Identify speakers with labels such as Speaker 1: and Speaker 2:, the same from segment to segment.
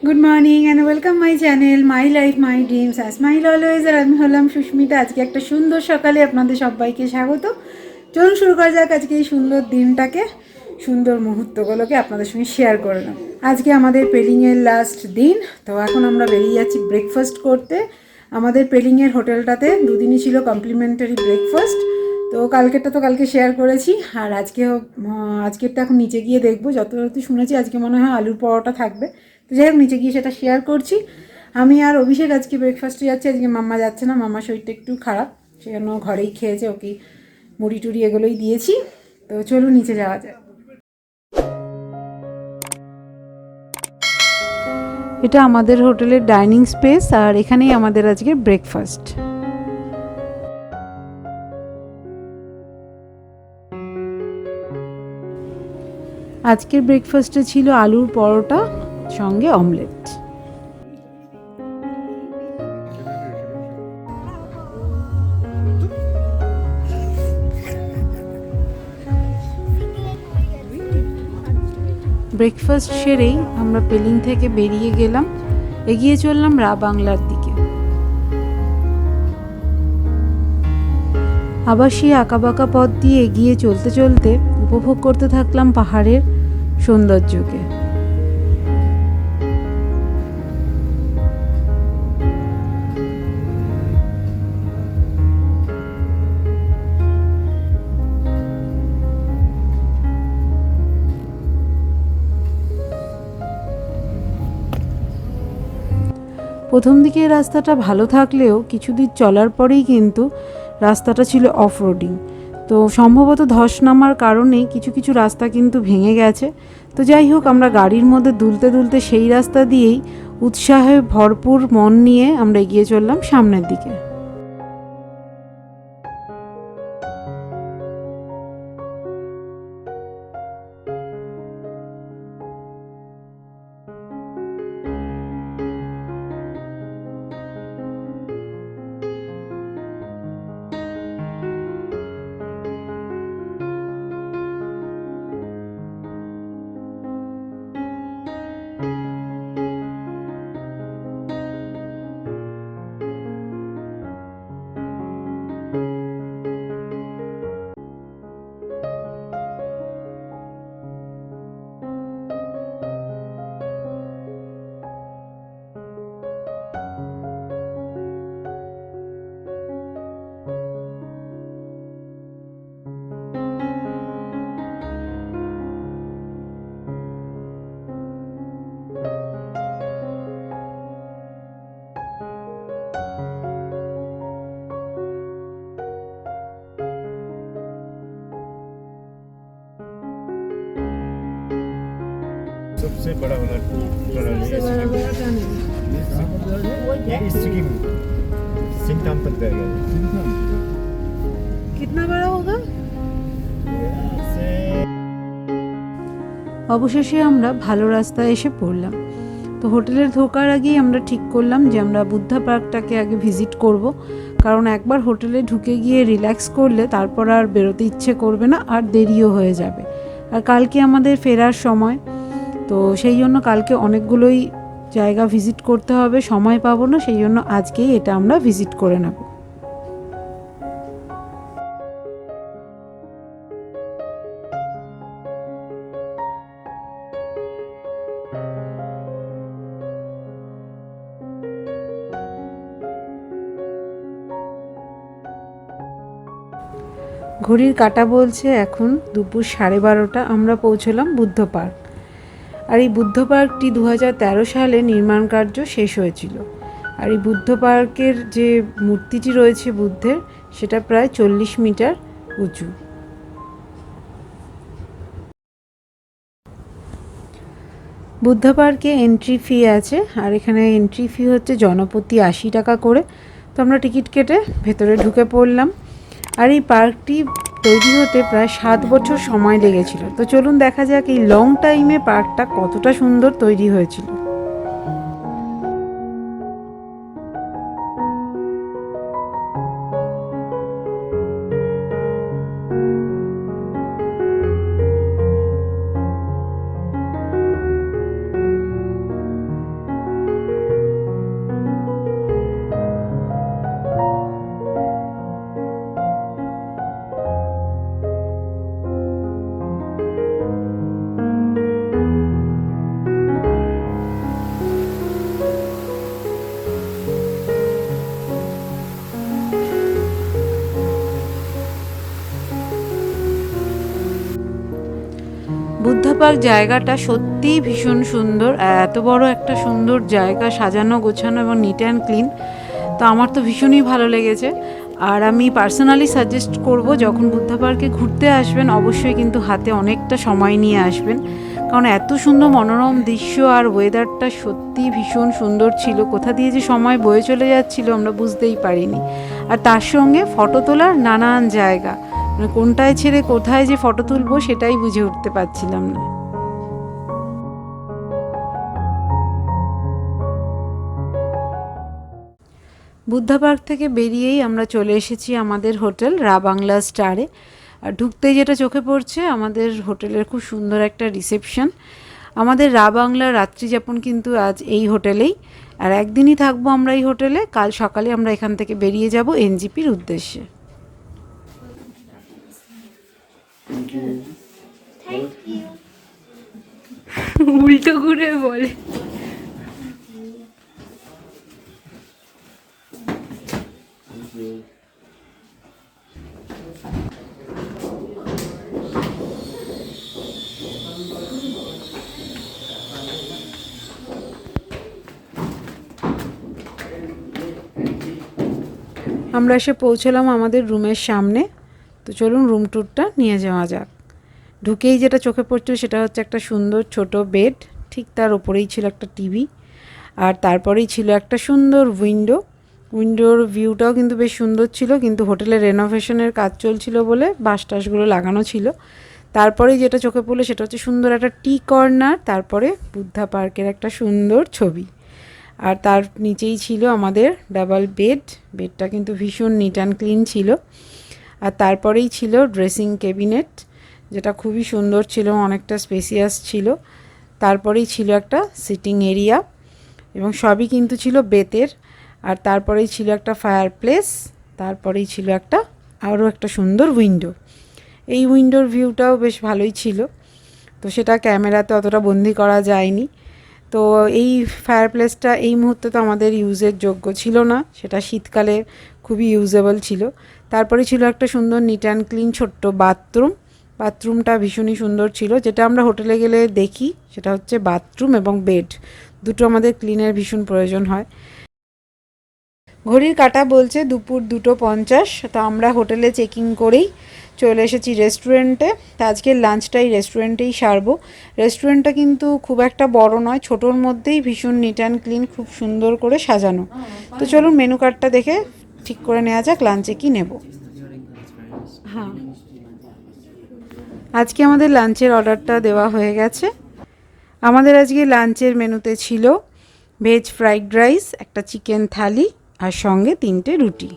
Speaker 1: Good morning and welcome my channel my life my dreams as mile always. আর আমি হলাম সুস্মিতা। আজকে একটা সুন্দর সকালে আপনাদের সবাইকে স্বাগত। চলুন শুরু করা যাক আজকে এই সুন্দর দিনটাকে, সুন্দর মুহূর্তগুলোকে আপনাদের সঙ্গে শেয়ার করলাম। আজকে আমাদের পেলিংয়ের লাস্ট দিন, তো এখন আমরা বেরিয়ে যাচ্ছি ব্রেকফাস্ট করতে। আমাদের পেলিংয়ের হোটেলটাতে দুদিনই ছিল কমপ্লিমেন্টারি ব্রেকফাস্ট। তো কালকেরটা তো কালকে শেয়ার করেছি, আর আজকেরটা এখন নিচে গিয়ে দেখবো। যতটুকু শুনেছি আজকে মনে হয় আলুর পরোটা থাকবে। তো যাই হোক, নিচে গিয়ে সেটা শেয়ার করছি। আমি আর অভিষেক আজকে ব্রেকফাস্টে যাচ্ছি, আজকে মাম্মা যাচ্ছে না, মাম্মার শরীরটা একটু খারাপ, সেজন্য ঘরেই খেয়েছে, ওকে মুড়ি টুড়ি এগুলোই দিয়েছি। তো চলুন নিচে যাওয়া যায়। এটা আমাদের হোটেলের ডাইনিং স্পেস, আর এখানেই আমাদের আজকে ব্রেকফাস্ট। আজকের ব্রেকফাস্টে ছিল আলুর পরোটা সঙ্গে অমলেট। ব্রেকফাস্ট সেরেই আমরা পেলিং থেকে বেরিয়ে গেলাম, এগিয়ে চললাম রা বাংলার দিকে। আবার সেই আঁকাবাঁকা পথ দিয়ে এগিয়ে চলতে চলতে উপভোগ করতে থাকলাম পাহাড়ের সৌন্দর্যকে। প্রথম দিকে রাস্তাটা ভালো থাকলেও কিছুদিন চলার পরেই কিন্তু রাস্তাটা ছিল অফ রোডিং। তো সম্ভবত ধস নামার কারণেই কিছু কিছু রাস্তা কিন্তু ভেঙে গেছে। তো যাই হোক, আমরা গাড়ির মধ্যে দুলতে দুলতে সেই রাস্তা দিয়েই উৎসাহে ভরপুর মন নিয়ে আমরা এগিয়ে চললাম সামনের দিকে।
Speaker 2: सबसे बड़ा वाला टनल है ये सिक्किम सिंगताम तक जाएगा।
Speaker 1: कितना बड़ा होगा? অবশেষে আমরা ভালো রাস্তায় এসে পড়লাম। তো হোটেলের ঢোকার আগেই আমরা ঠিক করলাম যে আমরা বুদ্ধা পার্কটাকে আগে ভিজিট করব, কারণ একবার হোটেলে ঢুকে গিয়ে রিল্যাক্স করলে তারপর আর বেরোতে ইচ্ছে করবে না, আর দেরিও হয়ে যাবে। আর কালকে আমাদের ফেরার সময়, তো সেই জন্য কালকে অনেকগুলোই জায়গা ভিজিট করতে হবে, সময় পাবো না, সেই জন্য আজকেই এটা আমরা ভিজিট করে নেব। ঘড়ির কাঁটা বলছে এখন দুপুর 12:30। আমরা পৌঁছলাম বুদ্ধ পার্ক। আর এই বুদ্ধ পার্কটি 2013 সালে নির্মাণ কার্য শেষ হয়েছিল। আর এই বুদ্ধ পার্কের যে মূর্তিটি রয়েছে বুদ্ধের, সেটা প্রায় 40 মিটার উঁচু। বুদ্ধ পার্কে এন্ট্রি ফি আছে, আর এখানে এন্ট্রি ফি হচ্ছে জনপ্রতি 80 টাকা করে। তো আমরা টিকিট কেটে ভেতরে ঢুকে পড়লাম। আর এই পার্কটি তৈরি হতে প্রায় 7 বছর সময় লেগেছিল। তো চলুন দেখা যাক এই লং টাইমে পার্কটা কতটা সুন্দর তৈরি হয়েছিল। পার্ক জায়গাটা সত্যিই ভীষণ সুন্দর। এত বড় একটা সুন্দর জায়গা, সাজানো গোছানো এবং নিট অ্যান্ড ক্লিন। তো আমার তো ভীষণই ভালো লেগেছে। আর আমি পার্সোনালি সাজেস্ট করব, যখন বুদ্ধা পার্কে ঘুরতে আসবেন অবশ্যই কিন্তু হাতে অনেকটা সময় নিয়ে আসবেন, কারণ এত সুন্দর মনোরম দৃশ্য আর ওয়েদারটা সত্যিই ভীষণ সুন্দর ছিল। কোথা দিয়ে যে সময় বয়ে চলে যাচ্ছিল আমরা বুঝতেই পারিনি। আর তার সঙ্গে ফটো তোলার নানান জায়গা, মানে কোনটায় ছেড়ে কোথায় যে ফটো তুলবো সেটাই বুঝে উঠতে পারছিলাম না। বুদ্ধা পার্ক থেকে বেরিয়েই আমরা চলে এসেছি আমাদের হোটেল রা বাংলা স্টারে। আর ঢুকতেই যেটা চোখে পড়ছে, আমাদের হোটেলের খুব সুন্দর একটা রিসেপশন। আমাদের রা বাংলার রাত্রিযাপন কিন্তু আজ এই হোটেলেই, আর একদিনই থাকবো আমরা এই হোটেলে। কাল সকালে আমরা এখান থেকে বেরিয়ে যাব এনজিপির উদ্দেশ্যে। উল্টো ঘুরে বলে। আমরা এসে পৌঁছলাম আমাদের রুমের সামনে। তো চলুন রুম ট্যুরটা নিয়ে যাওয়া যাক। ঢুকেই যেটা চোখে পড়ছিল সেটা হচ্ছে একটা সুন্দর ছোট বেড, ঠিক তার ওপরেই ছিল একটা টিভি, আর তারপরেই ছিল একটা সুন্দর উইন্ডোর ভিউটাও কিন্তু বেশ সুন্দর ছিল, কিন্তু হোটেলের রেনোভেশনের কাজ চলছিল বলে বাঁশ টাশগুলো লাগানো ছিল। তারপরেই যেটা চোখে পড়লো সেটা হচ্ছে সুন্দর একটা টি কর্নার, তারপরে বুদ্ধা পার্কের একটা সুন্দর ছবি, আর তার নিচেই ছিল আমাদের ডাবল বেডটা কিন্তু ভীষণ নিট অ্যান্ড ক্লিন ছিল। আর তারপরেই ছিল ড্রেসিং ক্যাবিনেট, যেটা খুবই সুন্দর ছিল, অনেকটা স্পেসিয়াস ছিল। তারপরেই ছিল একটা সিটিং এরিয়া, এবং সবই কিন্তু ছিল বেতের। আর তারপরেই ছিল একটা ফায়ার প্লেস, তারপরেই ছিল আরও একটা সুন্দর উইন্ডো। এই উইন্ডোর ভিউটাও বেশ ভালোই ছিল, তো সেটা ক্যামেরাতে অতটা বন্দি করা যায়নি। তো এই ফায়ার প্লেসটা এই মুহূর্তে তো আমাদের ইউজের যোগ্য ছিল না, সেটা শীতকালে খুবই ইউজেবল ছিল। তারপরে ছিল একটা সুন্দর নিট অ্যান্ড ক্লিন ছোট্ট বাথরুমটা ভীষণই সুন্দর ছিল। যেটা আমরা হোটেলে গেলে দেখি সেটা হচ্ছে বাথরুম এবং বেড, দুটো আমাদের ক্লিনের ভীষণ প্রয়োজন হয়। ঘড়ির কাঁটা বলছে দুপুর 2:50। তো আমরা হোটেলে চেকিং করেই চলে এসেছি রেস্টুরেন্টে। তো আজকের লাঞ্চটাই রেস্টুরেন্টেই সারবো। রেস্টুরেন্টটা কিন্তু খুব একটা বড় নয়, ছোটোর মধ্যেই ভীষণ নিট অ্যান্ড ক্লিন, খুব সুন্দর করে সাজানো। তো চলুন মেনু কার্ডটা দেখে ঠিক করে নেওয়া যাক লাঞ্চে কি নেব। হ্যাঁ, আজকে আমাদের লাঞ্চের অর্ডারটা দেওয়া হয়ে গেছে। আমাদের আজকে লাঞ্চের মেনুতে ছিল ভেজ ফ্রাইড রাইস, একটা চিকেন থালি, আর সঙ্গে 3টে রুটি।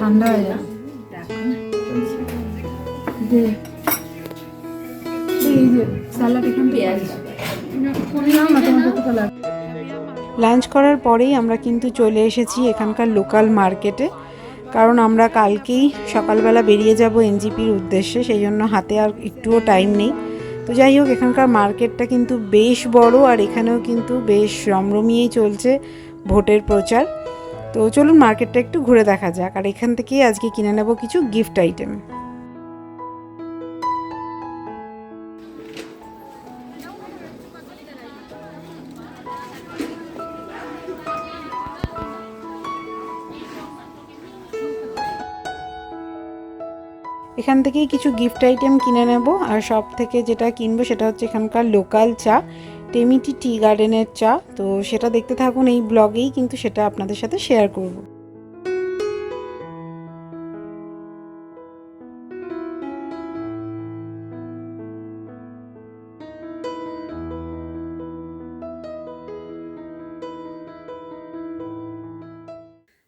Speaker 1: ঠান্ডা হয়ে যায়। লাঞ্চ করার পরেই আমরা কিন্তু চলে এসেছি এখানকার লোকাল মার্কেটে, কারণ আমরা কালকেই সকালবেলা বেরিয়ে যাব এনজিপির উদ্দেশ্যে, সেই জন্য হাতে আর একটুও টাইম নেই। তো যাই হোক, এখানকার মার্কেটটা কিন্তু বেশ বড়, আর এখানেও কিন্তু বেশ রমরমিয়েই চলছে ভোটের প্রচার। তো চলুন মার্কেটটা একটু ঘুরে দেখা যাক, আর এখান থেকেই আজকে কিনে নেব কিছু গিফট আইটেম। এখান থেকেই কিছু গিফট আইটেম কিনে নেব, আর সব থেকে যেটা কিনবো সেটা হচ্ছে এখানকার লোকাল চা, টেমিটি টি গার্ডেনের চা। তো সেটা দেখতে থাকুন, এই ব্লগেই কিন্তু সেটা আপনাদের সাথে শেয়ার করব।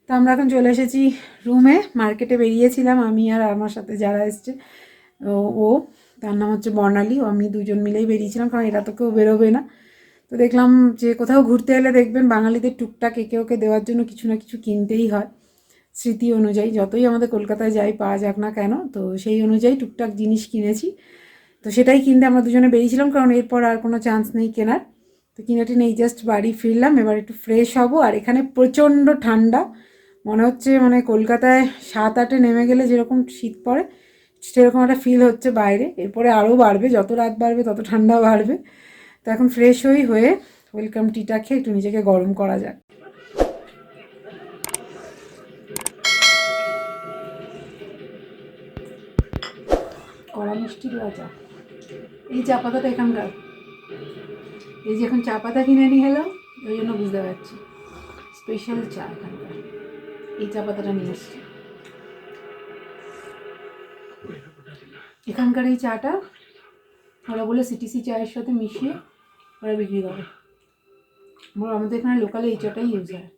Speaker 1: তো আমরা এখন চলে এসেছি রুমে। মার্কেটে বেরিয়েছিলাম আমি আর আমার সাথে যারা এসছে, ও তার নাম হচ্ছে বর্ণালী, ও আমি দুজন মিলেই বেরিয়েছিলাম, কারণ এরা তো কেউ বেরোবে না। তো দেখলাম যে কোথাও ঘুরতে এলে দেখবেন বাঙালিদের টুকটাক একে ওকে দেওয়ার জন্য কিছু না কিছু কিনতেই হয়, স্মৃতি অনুযায়ী। যতই আমাদের কলকাতায় যাই পাওয়া যাক না কেন, তো সেই অনুযায়ী টুকটাক জিনিস কিনেছি। তো সেটাই কিনতে আমরা দুজনে বেরিয়েছিলাম, কারণ এরপর আর কোনো চান্স নেই কেনার। তো কিনে টিনে এই জাস্ট বাড়ি ফিরলাম, এবার একটু ফ্রেশ হব। আর এখানে প্রচণ্ড ঠান্ডা, মনে হচ্ছে মানে কলকাতায় 7-8-এ নেমে গেলে যেরকম শীত পড়ে সেরকম একটা ফিল হচ্ছে বাইরে। এরপরে আরও বাড়বে, যত রাত বাড়বে তত ঠান্ডা বাড়বে। তো এখন ফ্রেশ হয়ে ওয়েলকাম টিটা খেয়ে একটু নিজেকে গরম করা যাক। কড়া মিষ্টি দেওয়া চা, এই চা পাতাটা এখানকার, এই যে এখন চা পাতা কিনে নিয়ে এলাম ওই জন্য বুঝতে পারছি স্পেশাল চা এখানকার, এই চা পাতাটা নিয়ে এসছি। এখানকার এই চাটা ওরা বলে সিটিসি চায়ের সাথে মিশিয়ে ওরা বিক্রি করে। আমাদের এখানে লোকালে এই চাটাই ইউজ হয়।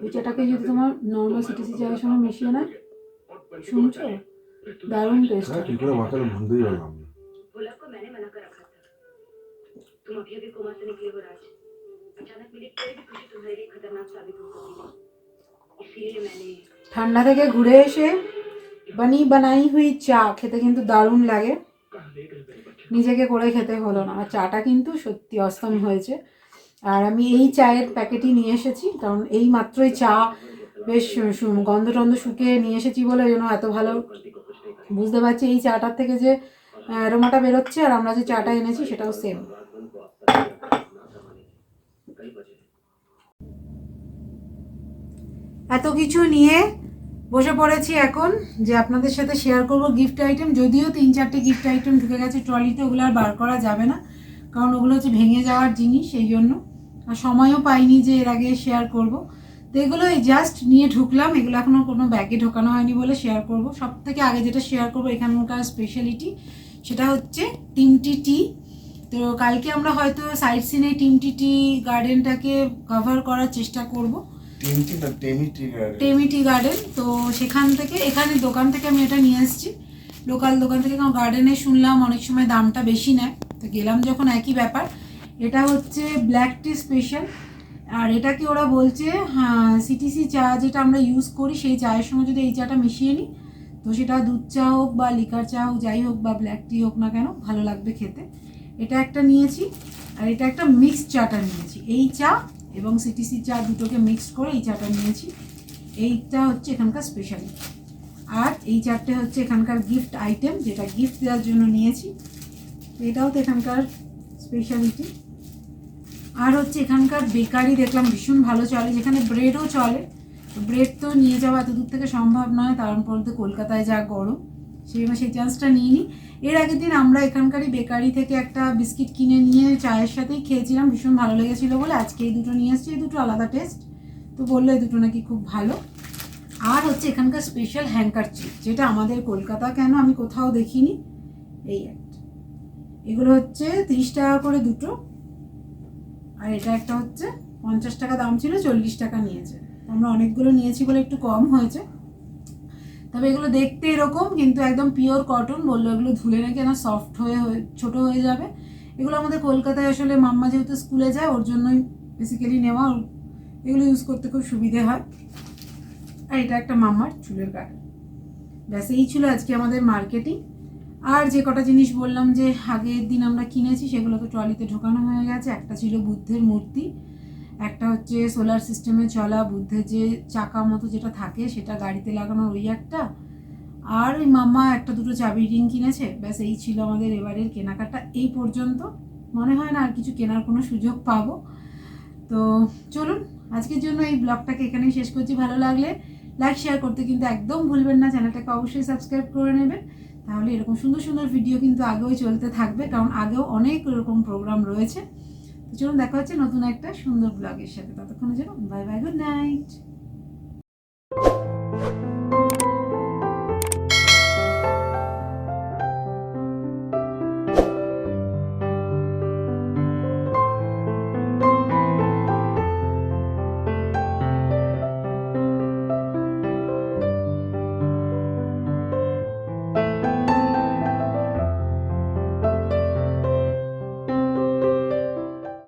Speaker 1: এই চাটাকে যদি তোমার নর্মাল সিটিসি চায়ের সঙ্গে মিশিয়ে না, শুনছো দারুণ টেস্ট। ঠান্ডা থেকে ঘুরে এসে বানাই হুই চা খেতে কিন্তু দারুণ লাগে। নিজেকে করে খেতে হলো না, আর চাটা কিন্তু সত্যি অস্তম হয়েছে। আর আমি এই চায়ের প্যাকেটই নিয়ে এসেছি, কারণ এই মাত্রই চা বেশ গন্ধ টন্ধ শুকিয়ে নিয়ে এসেছি বলে ওই জন্য এত ভালো বুঝতে পারছি এই চাটার থেকে যে অ্যারোমাটা বেরোচ্ছে আর আমরা যে চাটা এনেছি সেটাও সেম। এত কিছু নিয়ে বসে পড়েছি এখন যে আপনাদের সাথে শেয়ার করব গিফট আইটেম। যদিও 3-4টে গিফট আইটেম ঢুকে গেছে ট্রলিতে, ওগুলো আর বার করা যাবে না, কারণ ওগুলো হচ্ছে ভেঙে যাওয়ার জিনিস, সেই জন্য আর সময়ও পাইনি যে এর আগে শেয়ার করব। তো এগুলো এই জাস্ট নিয়ে ঢুকলাম, এগুলো এখনও কোনো ব্যাগে ঢোকানো হয়নি বলে শেয়ার করব। সব থেকে আগে যেটা শেয়ার করবো এখানকার স্পেশালিটি, সেটা হচ্ছে টিমটি টি। তো কালকে আমরা হয়তো সাইট সিনে টিমটি টি গার্ডেনটাকে কভার করার চেষ্টা করব। টেমি টি গার্ডেন, তো সেখান থেকে এখানে দোকান থেকে আমি এটা নিয়ে এসেছি, লোকাল দোকান থেকে। কারণ গার্ডেনে শুনলাম অনেক সময় দামটা বেশি নেয়, তো গেলাম যখন একই ব্যাপার। এটা হচ্ছে ব্ল্যাক টি স্পেশাল, আর এটাকে ওরা বলছে সিটিসি চা যেটা আমরা ইউজ করি সেই চায়ের সঙ্গে যদি এই চাটা মিশিয়ে নিই, তো সেটা দুধ চা হোক বা লিকার চা হোক, যাই হোক, বা ব্ল্যাক টি হোক না কেন, ভালো লাগবে খেতে। এটা একটা নিয়েছি, আর এটা একটা মিক্সড চাটা নিয়েছি। এই চা এবং সিটিসি চা দুটোকে মিক্সড করে এই চাটা নিয়েছি। এইটা হচ্ছে এখানকার স্পেশালিটি। আর এই চারটে হচ্ছে এখানকার গিফট আইটেম, যেটা গিফট দেওয়ার জন্য নিয়েছি। এটাও তো এখানকার স্পেশালিটি। আর হচ্ছে এখানকার বেকারি দেখলাম ভীষণ ভালো চলে, যেখানে ব্রেডও চলে। ব্রেড তো নিয়ে যাওয়া এত দূর থেকে সম্ভব নয়, তারপর তো কলকাতায় যা গরম, সেই চান্সটা নিইনি। এর আগের দিন আমরা এখানকারই বেকারি থেকে একটা বিস্কিট কিনে নিয়ে চায়ের সাথেই খেয়েছিলাম, ভীষণ ভালো লেগেছিলো বলে আজকে এই দুটো নিয়ে এসেছি। এই দুটো আলাদা টেস্ট, তো বললো এই দুটো নাকি খুব ভালো। আর হচ্ছে এখানকার স্পেশাল হ্যাঙ্কারচিপ, যেটা আমাদের কলকাতা কেন আমি কোথাও দেখিনি। এই একটা, এগুলো হচ্ছে 30 টাকা করে দুটো, আর এটা একটা হচ্ছে 50 টাকা দাম ছিল, 40 টাকা নিয়েছে। আমরা অনেকগুলো নিয়েছি বলে একটু কম হয়েছে। তবে এগুলো দেখতে এরকম, কিন্তু একদম পিওর কটন। বললো এগুলো ধুলে নাকি না সফট হয়ে ছোটো হয়ে যাবে। এগুলো আমাদের কলকাতায় আসলে মাম্মা যেহেতু স্কুলে যায় ওর জন্যই বেসিক্যালি নেওয়া, এগুলো ইউজ করতে খুব সুবিধে হয়। আর এটা একটা মাম্মার চুলের কাটা। ব্যাস এই ছিল আজকে আমাদের মার্কেটিং। আর যে কটা জিনিস বললাম যে আগের দিন আমরা কিনেছি সেগুলো তো ট্রলিতে ঢোকানো হয়ে গেছে। একটা ছিল বুদ্ধের মূর্তি, একটা হচ্ছে সোলার সিস্টেমে চলা বুদ্ধের যে চাকা মতো যেটা থাকে সেটা গাড়িতে লাগানোর ওই একটা, আর ওই মাম্মা একটা দুটো চাবি রিং কিনেছে। ব্যাস এই ছিল আমাদের এবারের কেনাকাটা এই পর্যন্ত। মনে হয় না আর কিছু কেনার কোনো সুযোগ পাবো। তো চলুন আজকের জন্য এই ব্লগটাকে এখানেই শেষ করছি। ভালো লাগলে লাইক শেয়ার করতে কিন্তু একদম ভুলবেন না, চ্যানেলটাকে অবশ্যই সাবস্ক্রাইব করে নেবেন, তাহলে এরকম সুন্দর সুন্দর ভিডিও কিন্তু আগেও চলতে থাকবে, কারণ আগেও অনেক এরকম প্রোগ্রাম রয়েছে। তো চলুন দেখা হচ্ছে নতুন একটা সুন্দর ব্লগের সাথে। ততক্ষণের জন্য বাই বাই, গুড নাইট।